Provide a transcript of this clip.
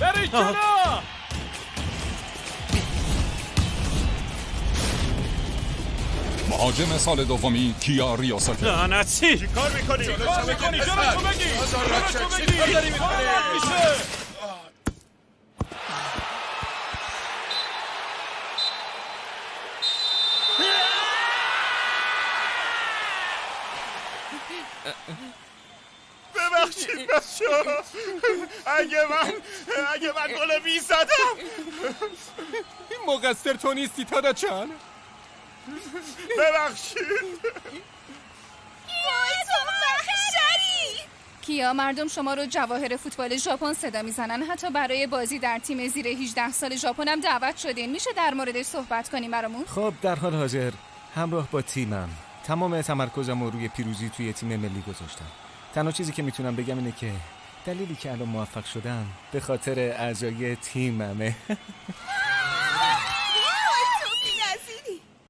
برید جلو. مهاجم سال دومی کیا ریاستی. لعنتی چی کار میکنی؟ کار میکنی؟ جلوشو بگیر. چی داری میکنی؟ میشه. ببخشید بچه‌ها. اگه من گل میزدم. مقصر تو نیستی تاداچان. ببخشید. کیا، مردم شما رو جواهر فوتبال ژاپن صدا میزنن. حتی برای بازی در تیم زیر 18 سال ژاپن هم دعوت شدین. میشه در موردش صحبت کنیم برامون؟ خب در حال حاضر همراه با تیمم تمام تمرکزم رو روی پیروزی توی تیم ملی گذاشتم. تنها چیزی که میتونم بگم اینه که دلیلی که الان موفق شدم به خاطر اعضای تیممه.